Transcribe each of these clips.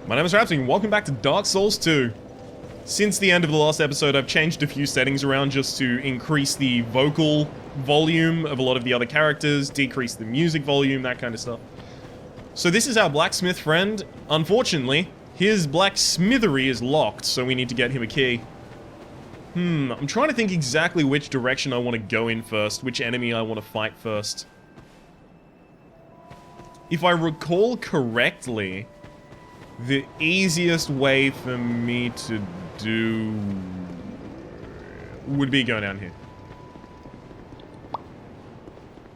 My name is Rhapsody and welcome back to Dark Souls 2. Since the end of the last episode, I've changed a few settings around just to increase the vocal volume of a lot of the other characters, decrease the music volume, that kind of stuff. So this is our blacksmith friend. Unfortunately, his blacksmithery is locked, so we need to get him a key. I'm trying to think exactly which direction I want to go in first, which enemy I want to fight first. If I recall correctly, the easiest way for me to do would be going down here.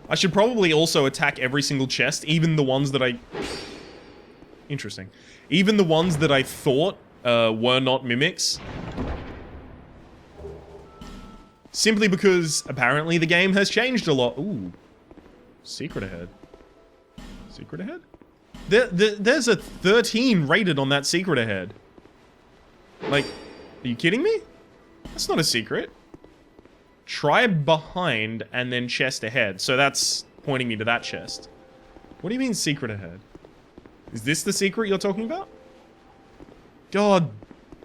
I should probably also attack every single chest, even the ones that I... Interesting. Even the ones that I thought were not mimics. Simply because apparently the game has changed a lot. Ooh. Secret ahead. Secret ahead? There's a 13 rated on that secret ahead. Like, are you kidding me? That's not a secret. Try behind and then chest ahead. So that's pointing me to that chest. What do you mean secret ahead? Is this the secret you're talking about? God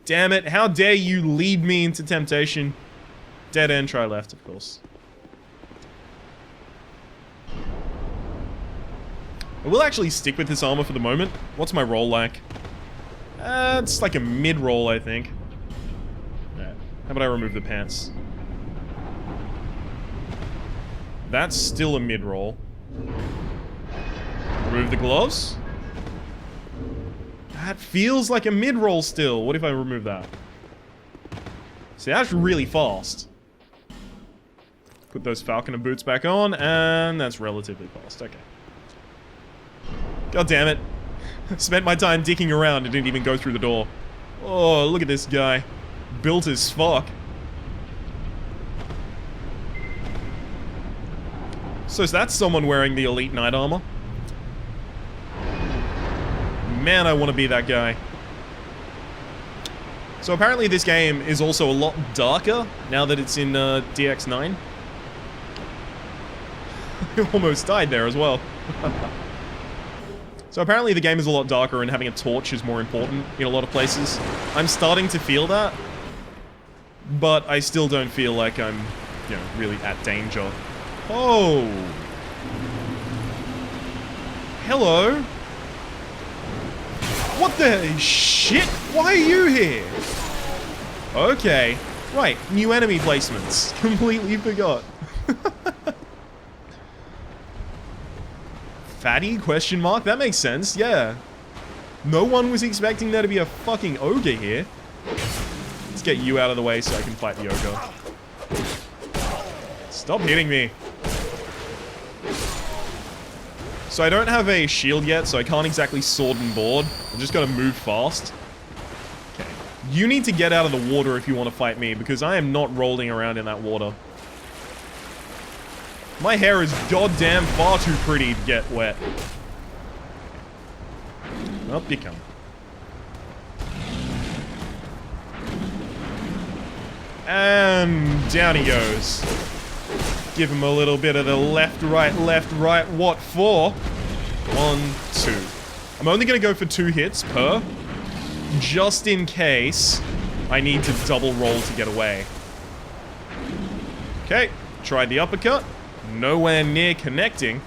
damn it. How dare you lead me into temptation. Dead end, try left, of course. I will actually stick with this armor for the moment. What's my roll like? It's like a mid-roll, I think. Alright, how about I remove the pants? That's still a mid-roll. Remove the gloves? That feels like a mid-roll still. What if I remove that? See, that's really fast. Put those falconer boots back on, and that's relatively fast. Okay. God damn it. Spent my time dicking around and didn't even go through the door. Oh, look at this guy. Built as fuck. So that's someone wearing the elite knight armor. Man, I want to be that guy. So apparently this game is also a lot darker now that it's in DX9. I almost died there as well. So apparently the game is a lot darker and having a torch is more important in a lot of places. I'm starting to feel that, but I still don't feel like I'm, you know, really at danger. Oh! Hello? What the shit? Why are you here? Okay. Right, new enemy placements. Completely forgot. Fatty? Question mark? That makes sense, yeah. No one was expecting there to be a fucking ogre here. Let's get you out of the way so I can fight the ogre. Stop hitting me. So I don't have a shield yet, so I can't exactly sword and board. I just gotta move fast. Okay. You need to get out of the water if you want to fight me, because I am not rolling around in that water. My hair is goddamn far too pretty to get wet. Up you come. And down he goes. Give him a little bit of the left, right, what for? 1, 2. I'm only gonna go for 2 hits per, just in case I need to double roll to get away. Okay, tried the uppercut. Nowhere near connecting.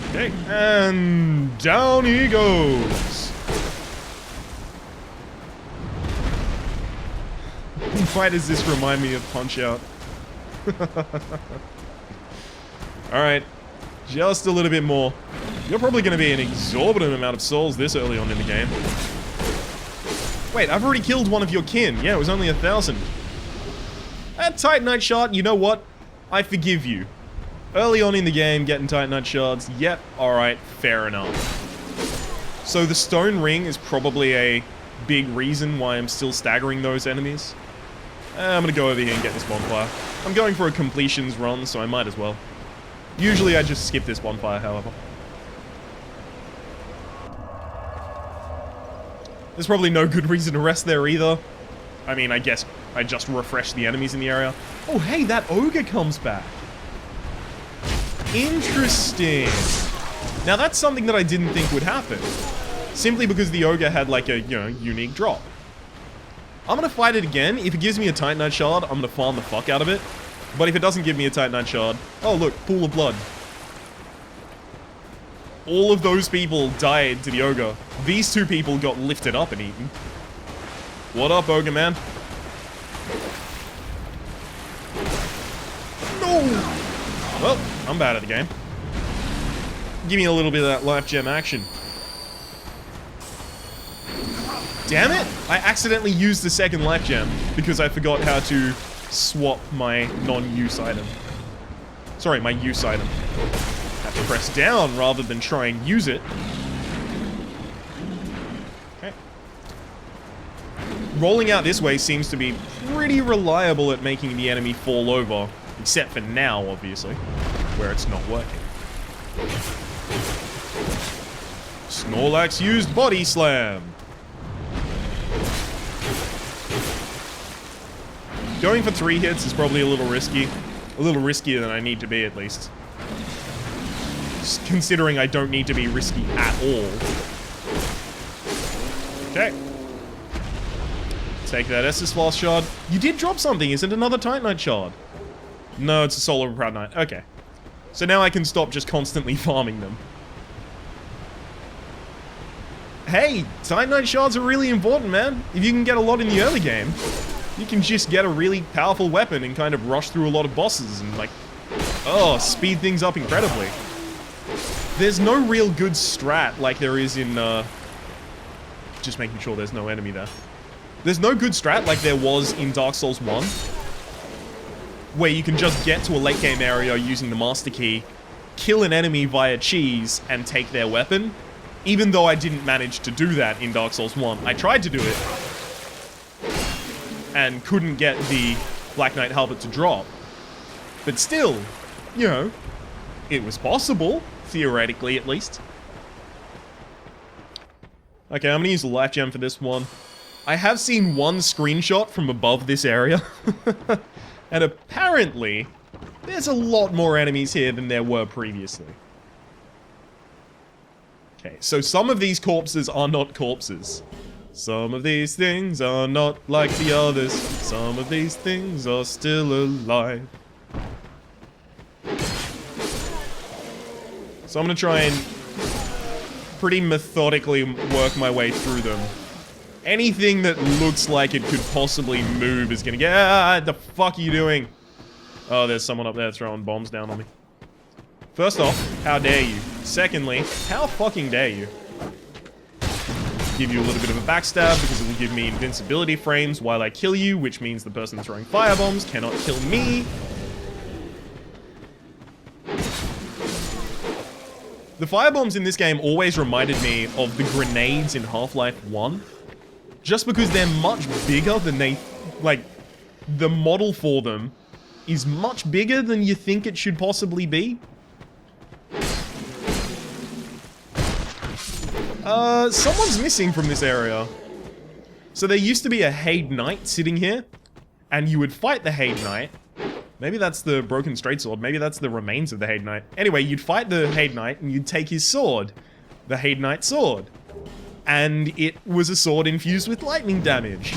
Okay, and down he goes. Why does this remind me of Punch-Out? Alright, just a little bit more. You're probably going to be an exorbitant amount of souls this early on in the game. Wait, I've already killed one of your kin. Yeah, it was only 1,000. At Titanite Shard, you know what? I forgive you. Early on in the game, getting Titanite Shards, yep, alright, fair enough. So the stone ring is probably a big reason why I'm still staggering those enemies. I'm gonna go over here and get this bonfire. I'm going for a completions run, so I might as well. Usually I just skip this bonfire, however. There's probably no good reason to rest there either. I mean, I guess I just refresh the enemies in the area. Oh, hey, that ogre comes back. Interesting. Now that's something that I didn't think would happen. Simply because the ogre had like a, you know, unique drop. I'm gonna fight it again. If it gives me a Titanite shard, I'm gonna farm the fuck out of it. But if it doesn't give me a Titanite shard... Oh look, pool of blood. All of those people died to the ogre. These two people got lifted up and eaten. What up, ogre man? No! Well, I'm bad at the game. Give me a little bit of that life gem action. Damn it! I accidentally used the second life gem because I forgot how to swap my non-use item. Sorry, my use item. Have to press down rather than try and use it. Okay. Rolling out this way seems to be pretty reliable at making the enemy fall over. Except for now, obviously, where it's not working. Snorlax used Body Slam. Going for 3 hits is probably a little risky. A little riskier than I need to be, at least. Just considering I don't need to be risky at all. Okay. Take that Estus Flask shard. You did drop something. Is it another Titanite shard? No, it's a Solar Proud Knight. Okay. So now I can stop just constantly farming them. Hey, Titanite shards are really important, man. If you can get a lot in the early game, you can just get a really powerful weapon and kind of rush through a lot of bosses and, like, oh, speed things up incredibly. There's no real good strat like there is in, just making sure there's no enemy there. There's no good strat like there was in Dark Souls 1, where you can just get to a late game area using the Master Key, kill an enemy via cheese, and take their weapon. Even though I didn't manage to do that in Dark Souls 1. I tried to do it, and couldn't get the Black Knight Halberd to drop. But still, you know, it was possible, theoretically at least. Okay, I'm gonna use the life gem for this one. I have seen one screenshot from above this area, and apparently, there's a lot more enemies here than there were previously. Okay, so some of these corpses are not corpses. Some of these things are not like the others. Some of these things are still alive. So I'm gonna try and pretty methodically work my way through them. Anything that looks like it could possibly move is gonna get... Ah, the fuck are you doing? Oh, there's someone up there throwing bombs down on me. First off, how dare you? Secondly, how fucking dare you? Give you a little bit of a backstab because it will give me invincibility frames while I kill you, which means the person throwing firebombs cannot kill me. The firebombs in this game always reminded me of the grenades in Half-Life 1. Just because they're much bigger than they... Like, the model for them is much bigger than you think it should possibly be. Someone's missing from this area. So there used to be a Haid Knight sitting here, and you would fight the Haid Knight. Maybe that's the broken straight sword, maybe that's the remains of the Haid Knight. Anyway, you'd fight the Haid Knight, and you'd take his sword. The Haid Knight sword. And it was a sword infused with lightning damage.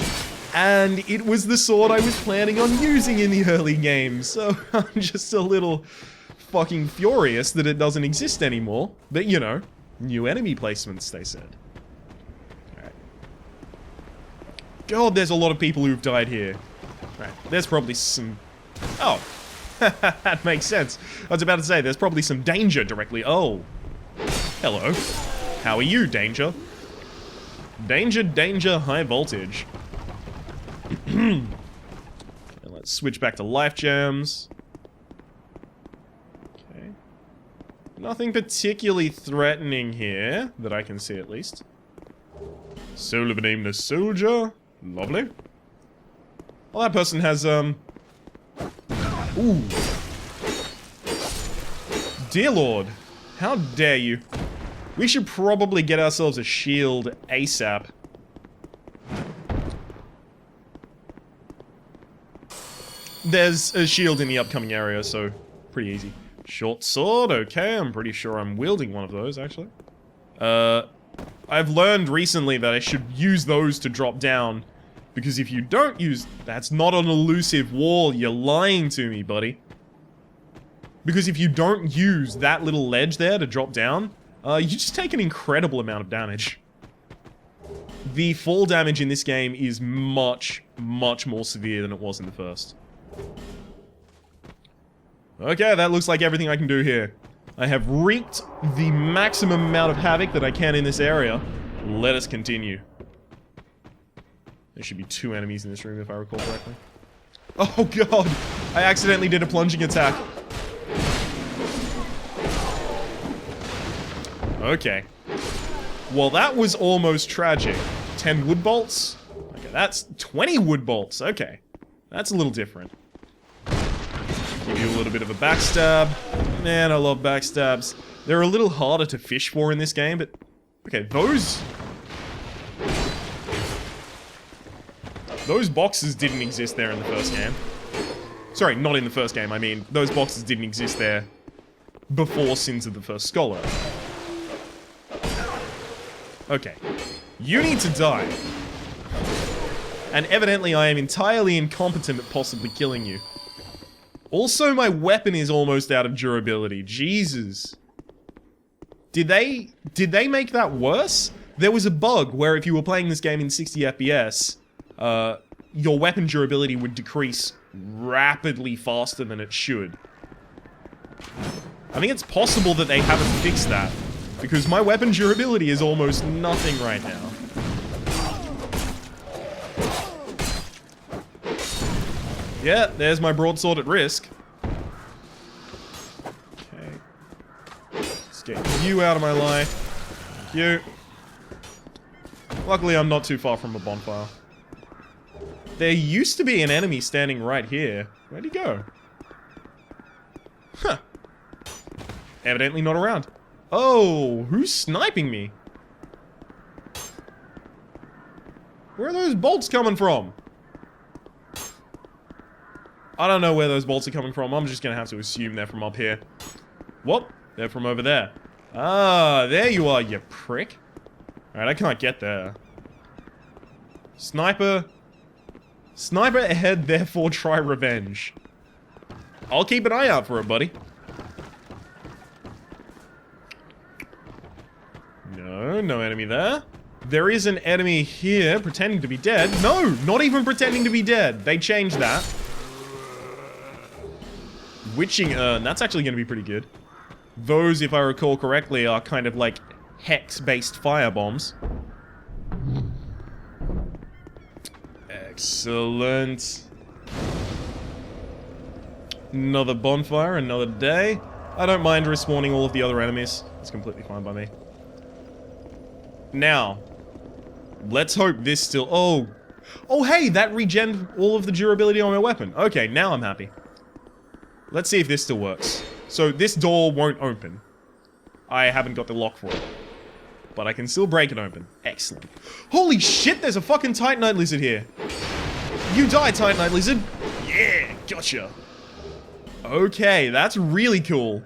And it was the sword I was planning on using in the early game, so I'm just a little fucking furious that it doesn't exist anymore. But, you know, new enemy placements, they said. Alright. God, there's a lot of people who've died here. Right, there's probably some... Oh. That makes sense. I was about to say, there's probably some danger directly... Oh. Hello. How are you, danger? Danger, danger, high voltage. And let's switch back to life gems. Okay. Nothing particularly threatening here, that I can see at least. Soul of a nameless soldier. Lovely. Well, that person has, Ooh. Dear Lord, how dare you. We should probably get ourselves a shield ASAP. There's a shield in the upcoming area, so pretty easy. Short sword, okay, I'm pretty sure I'm wielding one of those, actually. I've learned recently that I should use those to drop down, because if you don't use... That's not an elusive wall, you're lying to me, buddy. Because if you don't use that little ledge there to drop down, you just take an incredible amount of damage. The fall damage in this game is much, much more severe than it was in the first. Okay, that looks like everything I can do here. I have wreaked the maximum amount of havoc that I can in this area. Let us continue. There should be 2 enemies in this room if I recall correctly. Oh god! I accidentally did a plunging attack. Okay. Well, that was almost tragic. 10 wood bolts? Okay, that's 20 wood bolts. Okay. That's a little different. Give you a little bit of a backstab. Man, I love backstabs. They're a little harder to fish for in this game, but... Okay, those boxes didn't exist there in the first game. Sorry, not in the first game. I mean, those boxes didn't exist there before Sins of the First Scholar. Okay. You need to die. And evidently I am entirely incompetent at possibly killing you. Also, my weapon is almost out of durability. Jesus. Did they make that worse? There was a bug where if you were playing this game in 60 FPS, your weapon durability would decrease rapidly faster than it should. I think it's possible that they haven't fixed that, because my weapon durability is almost nothing right now. Yeah, there's my broadsword at risk. Okay. Let's get you out of my life. Thank you. Luckily, I'm not too far from a bonfire. There used to be an enemy standing right here. Where'd he go? Huh. Evidently not around. Oh, who's sniping me? Where are those bolts coming from? I don't know where those bolts are coming from. I'm just gonna have to assume they're from up here. Whoop, they're from over there. Ah, there you are, you prick. Alright, I can't get there. Sniper. Sniper ahead, therefore try revenge. I'll keep an eye out for it, buddy. No, no enemy there. There is an enemy here pretending to be dead. No, not even pretending to be dead. They changed that. Witching Urn, that's actually going to be pretty good. Those, if I recall correctly, are kind of like hex-based firebombs. Excellent. Another bonfire, another day. I don't mind respawning all of the other enemies. It's completely fine by me. Now, let's hope this still... Oh! Oh, hey! That regen all of the durability on my weapon. Okay, now I'm happy. Let's see if this still works. So, this door won't open. I haven't got the lock for it. But I can still break it open. Excellent. Holy shit, there's a fucking Titanite lizard here. You die, Titanite lizard. Yeah, gotcha. Okay, that's really cool.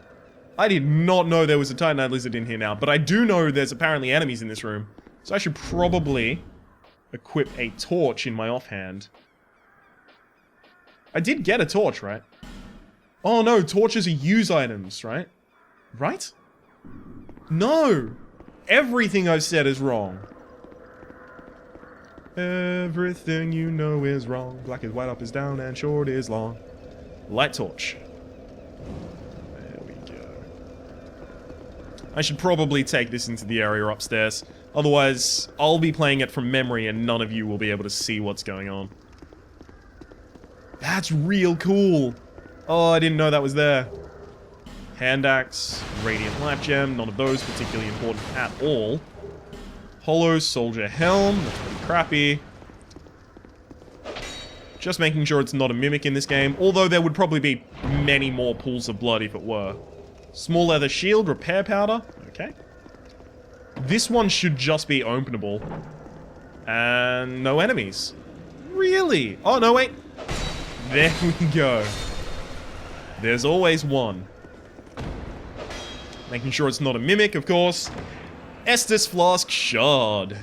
I did not know there was a Titanite lizard in here now, but I do know there's apparently enemies in this room. So I should probably equip a torch in my offhand. I did get a torch, right? Oh no, torches are use items, right? Right? No! Everything I've said is wrong. Everything you know is wrong. Black is white, up is down, and short is long. Light torch. There we go. I should probably take this into the area upstairs. Otherwise, I'll be playing it from memory and none of you will be able to see what's going on. That's real cool. Oh, I didn't know that was there. Hand axe, radiant life gem, none of those particularly important at all. Hollow soldier helm, that's pretty crappy. Just making sure it's not a mimic in this game, although there would probably be many more pools of blood if it were. Small leather shield, repair powder, okay. This one should just be openable. And no enemies. Really? Oh, no, wait. There we go. There's always one. Making sure it's not a mimic, of course. Estus Flask Shard.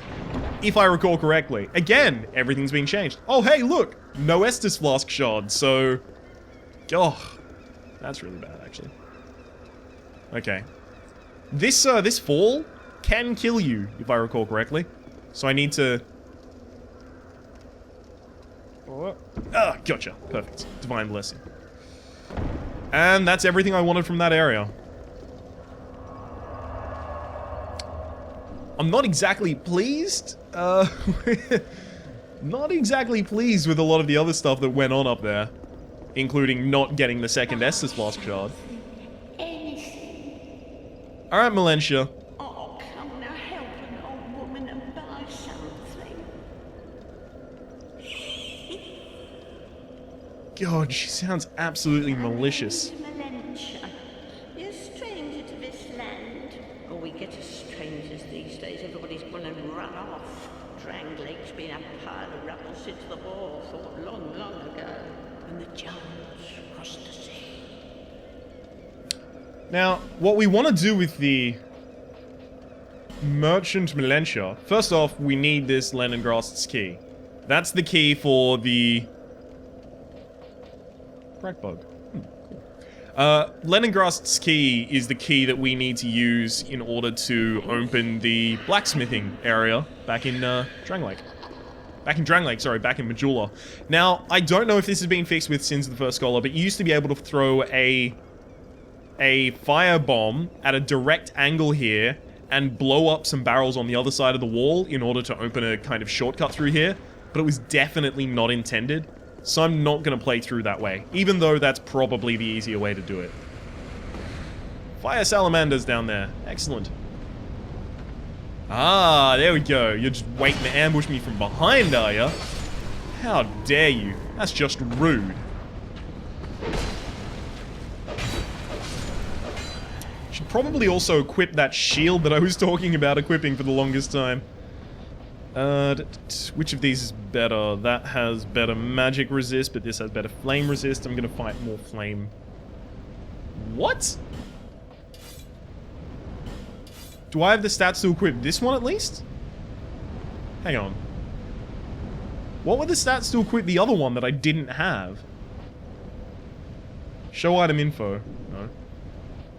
If I recall correctly. Again, everything's been changed. Oh, hey, look! No Estus Flask Shard, so... Oh, that's really bad, actually. Okay. This fall can kill you, if I recall correctly. So I need to... Ah, gotcha. Perfect. Divine Blessing. And that's everything I wanted from that area. I'm not exactly pleased. Not exactly pleased with a lot of the other stuff that went on up there. Including not getting the second Estus Flask Shard. Alright, Melentia. Oh, come now, help an old woman and buy something. God, she sounds absolutely malicious. Melentia, you're a stranger to this land. Oh, we get as strangers these days. Everybody's gone and run off. Dranglake's been a pile of rubble since the war fought long, long ago. And the giants crossed the sea. Now, what we want to do with the Merchant Melentia, first off, we need this Lenongrast's key. That's the key for the... Crack bug. Cool. Lenongrast's key is the key that we need to use in order to open the blacksmithing area back in Dranglake. Back in Dranglake, sorry, back in Majula. Now, I don't know if this has been fixed with Sins of the First Scholar, but you used to be able to throw a fire bomb at a direct angle here and blow up some barrels on the other side of the wall in order to open a kind of shortcut through here, but it was definitely not intended, so I'm not going to play through that way, even though that's probably the easier way to do it. Fire salamanders down there. Excellent. Ah, there we go. You're just waiting to ambush me from behind, are you? How dare you? That's just rude. Should probably also equip that shield that I was talking about equipping for the longest time. Which of these is better? That has better magic resist, but this has better flame resist. I'm gonna fight more flame. What? Do I have the stats to equip this one at least? Hang on. What were the stats to equip the other one that I didn't have? Show item info. No.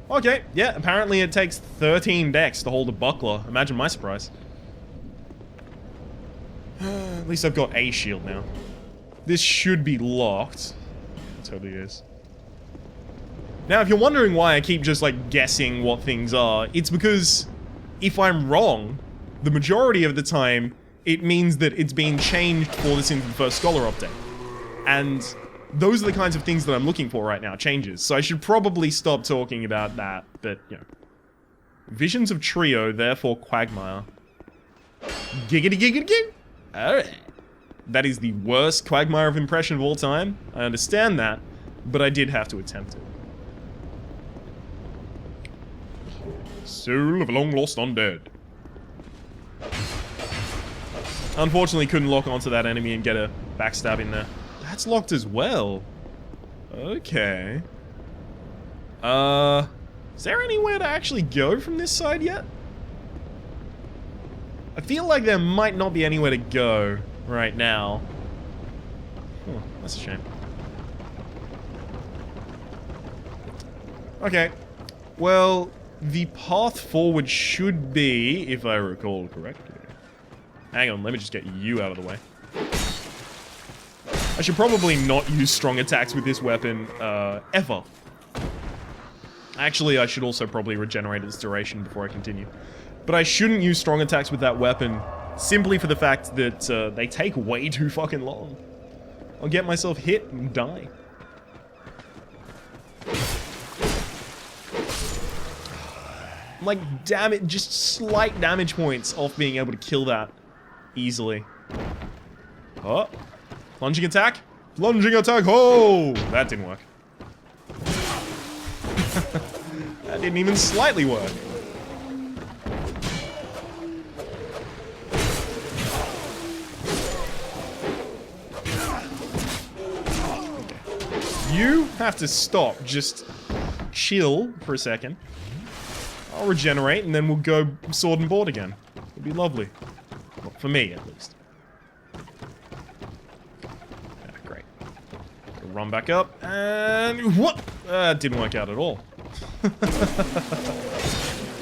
Okay, yeah, apparently it takes 13 dex to hold a buckler. Imagine my surprise. At least I've got a shield now. This should be locked. It totally is. Now, if you're wondering why I keep just, like, guessing what things are, it's because if I'm wrong, the majority of the time, it means that it's been changed for the Sins of the First Scholar update. And those are the kinds of things that I'm looking for right now, changes. So I should probably stop talking about that, but, you know. Visions of Trio, therefore Quagmire. Giggity giggity gig! Alright. That is the worst Quagmire of impression of all time. I understand that, but I did have to attempt it. Soul of a long-lost undead. Unfortunately, couldn't lock onto that enemy and get a backstab in there. That's locked as well. Okay. Is there anywhere to actually go from this side yet? I feel like there might not be anywhere to go right now. Oh, that's a shame. Okay. Well, the path forward should be, if I recall correctly. Hang on, let me just get you out of the way. I should probably not use strong attacks with this weapon, ever. Actually, I should also probably regenerate its duration before I continue. But I shouldn't use strong attacks with that weapon, simply for the fact that they take way too fucking long. I'll get myself hit and die. Like, damn it, just slight damage points off being able to kill that easily. Oh. Plunging attack? Plunging attack! Oh! That didn't work. That didn't even slightly work. Okay. You have to stop. Just chill for a second. I'll regenerate, and then we'll go sword and board again. It'll be lovely. Well, for me, at least. Yeah, great. Gotta run back up, and what? Didn't work out at all.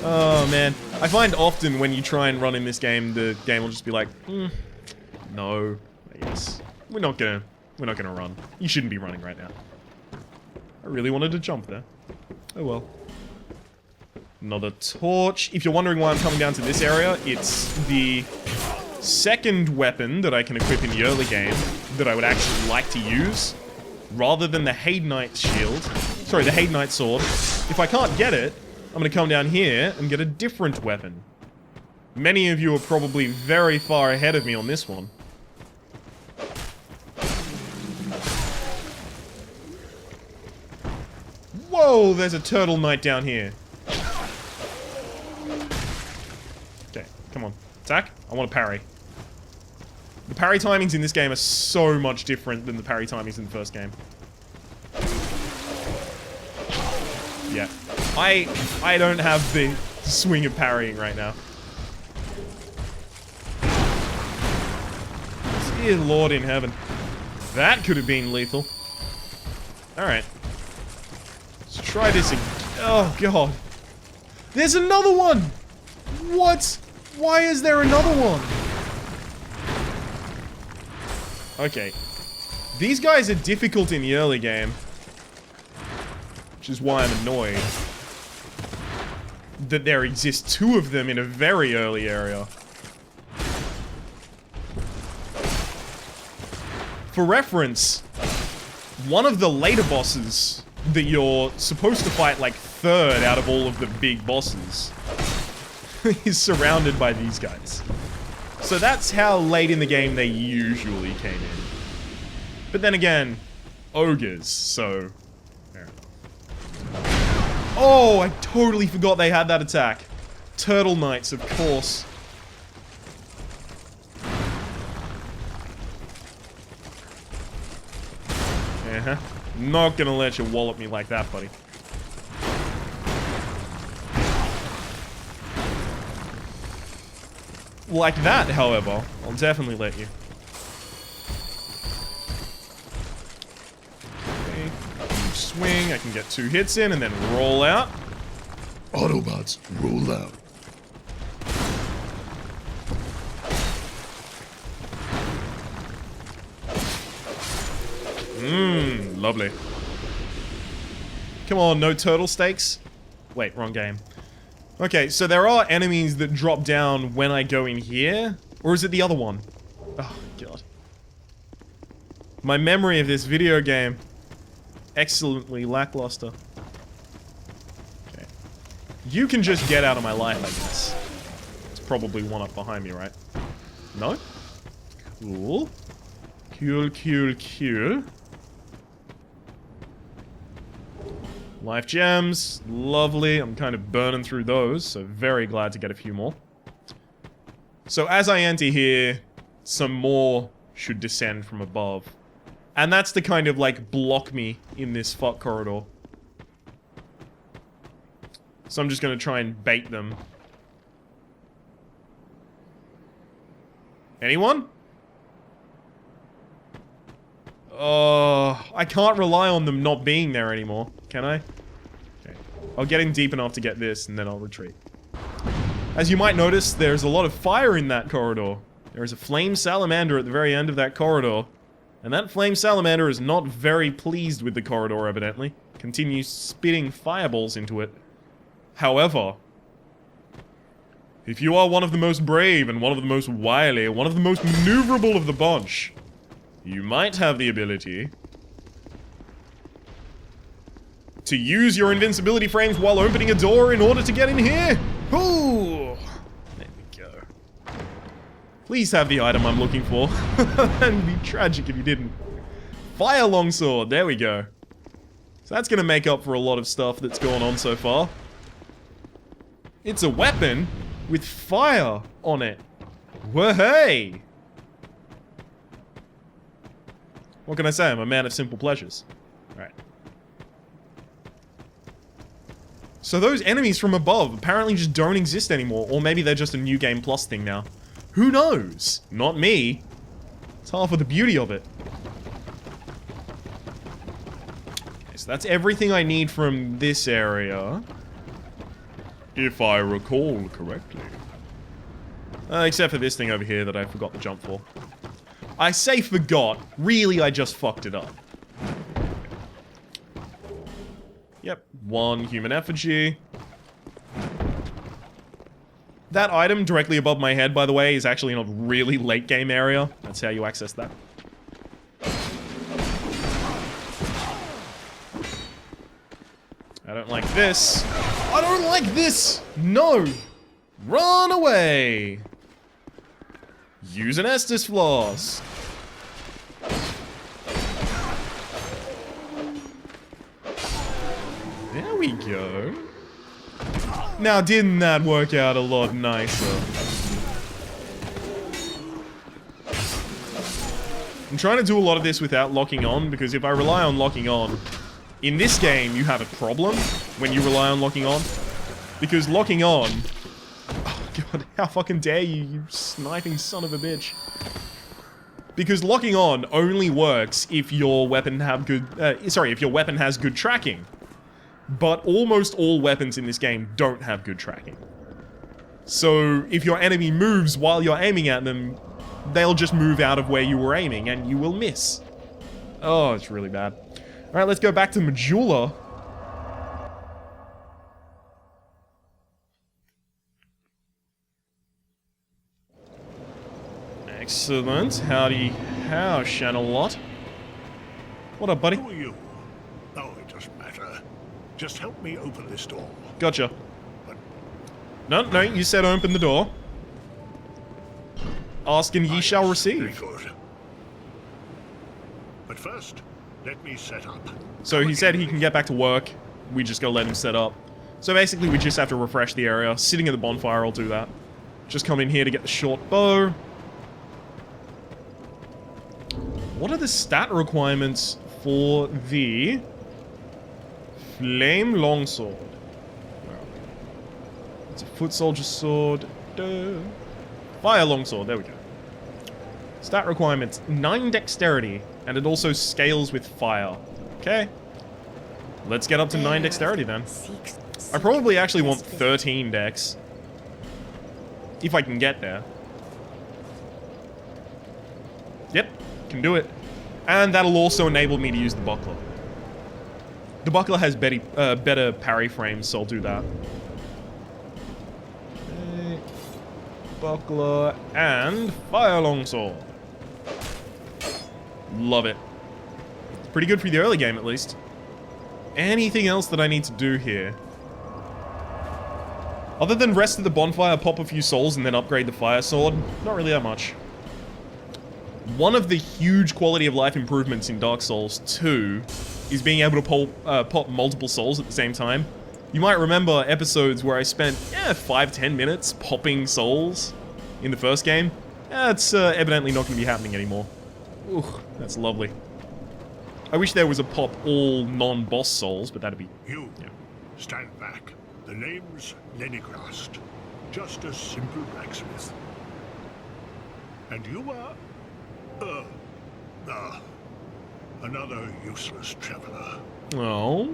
Oh, man. I find often when you try and run in this game, the game will just be like, no, yes. We're not gonna run. You shouldn't be running right now. I really wanted to jump there. Oh well. Another torch. If you're wondering why I'm coming down to this area, it's the second weapon that I can equip in the early game that I would actually like to use, rather than the Haydnite shield. Sorry, the Haydnite sword. If I can't get it, I'm gonna come down here and get a different weapon. Many of you are probably very far ahead of me on this one. Whoa, there's a turtle knight down here. Okay, come on. Attack. I want to parry. The parry timings in this game are so much different than the parry timings in the first game. Yeah. I don't have the swing of parrying right now. Dear Lord in heaven. That could have been lethal. Alright. Let's try this again. Oh, God. There's another one! What? Why is there another one? Okay. These guys are difficult in the early game. Which is why I'm annoyed that there exist two of them in a very early area. For reference, one of the later bosses that you're supposed to fight like third out of all of the big bosses is surrounded by these guys. So that's how late in the game they usually came in. But then again, ogres, so... Oh, I totally forgot they had that attack. Turtle Knights, of course. Uh-huh. Not gonna let you wallop me like that, buddy. Like that, however, I'll definitely let you. Okay. Swing, I can get 2 hits in and then roll out. Autobots, roll out. Lovely. Come on, no turtle steaks? Wait, wrong game. Okay, so there are enemies that drop down when I go in here? Or is it the other one? Oh, God. My memory of this video game, excellently lackluster. Okay. You can just get out of my life, I guess. It's probably one up behind me, right? No? Cool. Cool, cool, cool. Life gems, lovely. I'm kind of burning through those, so very glad to get a few more. So as I enter here, some more should descend from above. And that's to kind of like block me in this fuck corridor. So I'm just gonna try and bait them. Anyone? I can't rely on them not being there anymore, can I? Okay. I'll get in deep enough to get this, and then I'll retreat. As you might notice, there's a lot of fire in that corridor. There is a flame salamander at the very end of that corridor. And that flame salamander is not very pleased with the corridor, evidently. Continues spitting fireballs into it. However, if you are one of the most brave and one of the most wily, one of the most maneuverable of the bunch, you might have the ability to use your invincibility frames while opening a door in order to get in here. Ooh, there we go. Please have the item I'm looking for. That'd be tragic if you didn't. Fire longsword, there we go. So that's gonna make up for a lot of stuff that's gone on so far. It's a weapon with fire on it. Whoa-hey! What can I say? I'm a man of simple pleasures. Alright. So those enemies from above apparently just don't exist anymore, or maybe they're just a New Game Plus thing now. Who knows? Not me. It's half of the beauty of it. Okay, so that's everything I need from this area. If I recall correctly. Except for this thing over here that I forgot to jump for. I say forgot. Really, I just fucked it up. Yep, 1 human effigy. That item directly above my head, by the way, is actually in a really late game area. That's how you access that. I don't like this. I don't like this! No! Run away! Use an Estus Floss. There we go. Now, didn't that work out a lot nicer? I'm trying to do a lot of this without locking on, because if I rely on locking on, in this game, you have a problem when you rely on locking on. Because locking on... Oh god, how fucking dare you, you sniping son of a bitch. Because locking on only works if your weapon have good... if your weapon has good tracking. But almost all weapons in this game don't have good tracking. So, if your enemy moves while you're aiming at them, they'll just move out of where you were aiming, and you will miss. Oh, it's really bad. Alright, let's go back to Majula. Excellent. Howdy, how, Shanalot? What up, buddy? Who are you? Oh, it doesn't matter. Just help me open this door. Gotcha. But No, you said open the door. Ask and ye shall very receive. good. But first, let me set up. So he said he can get back to work. We just gotta let him set up. So basically we just have to refresh the area. Sitting at the bonfire, I'll do that. Just come in here to get the short bow. What are the stat requirements for the Flame Longsword? It's a foot soldier sword. Duh. Fire Longsword, there we go. Stat requirements, 9 dexterity, and it also scales with fire. Okay. Let's get up to 9 dexterity then. I probably actually want 13 dex. If I can get there. Yep, can do it. And that'll also enable me to use the buckler. The buckler has better parry frames, so I'll do that. Okay. Buckler and fire longsword. Love it. Pretty good for the early game, at least. Anything else that I need to do here? Other than rest at the bonfire, pop a few souls, and then upgrade the fire sword, not really that much. One of the huge quality of life improvements in Dark Souls 2 is being able to pop multiple souls at the same time. You might remember episodes where I spent, 5-10 minutes popping souls in the first game. That's evidently not going to be happening anymore. Ooh, that's lovely. I wish there was a pop all non-boss souls, but that'd be... You, stand back. The name's Lenigrast. Just a simple blacksmith. And you are... another useless traveler. Oh?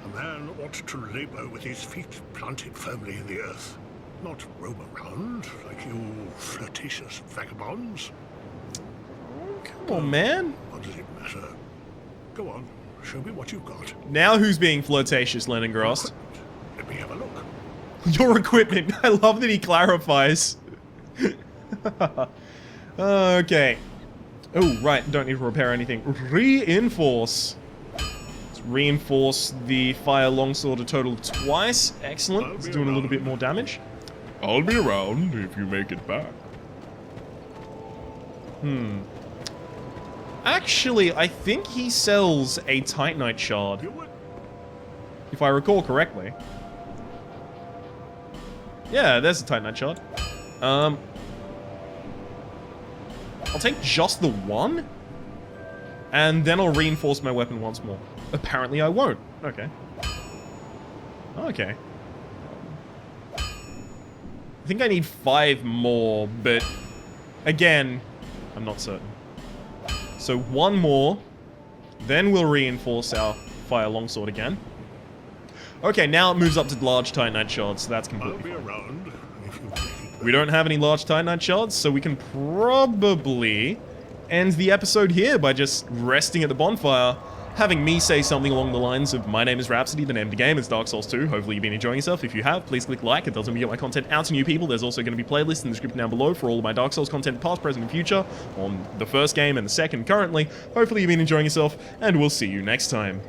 A man ought to labor with his feet planted firmly in the earth. Not roam around like you flirtatious vagabonds. Come on, man. What does it matter? Go on, show me what you've got. Now who's being flirtatious, Leningrast? Let me have a look. Your equipment. I love that he clarifies. Okay. Oh, right. Don't need to repair anything. Reinforce. Let's reinforce the fire longsword a total of twice. Excellent. It's doing a little bit more damage. I'll be around if you make it back. Actually, I think he sells a Titanite shard, You would... if I recall correctly. Yeah, there's a Titanite shard. I'll take just the one, and then I'll reinforce my weapon once more. Apparently I won't. Okay. Okay. I think I need 5 more, but again, I'm not certain. So 1 more, then we'll reinforce our fire longsword again. Okay, now it moves up to large titanite shards, so that's I'll completely be fine. around if you make it. We don't have any large titanite shards, so we can probably end the episode here by just resting at the bonfire, having me say something along the lines of, my name is Rhapsody, the name of the game is Dark Souls 2. Hopefully you've been enjoying yourself. If you have, please click like. It does help me get my content out to new people. There's also going to be playlists in the description down below for all of my Dark Souls content, past, present, and future, on the first game and the second currently. Hopefully you've been enjoying yourself, and we'll see you next time.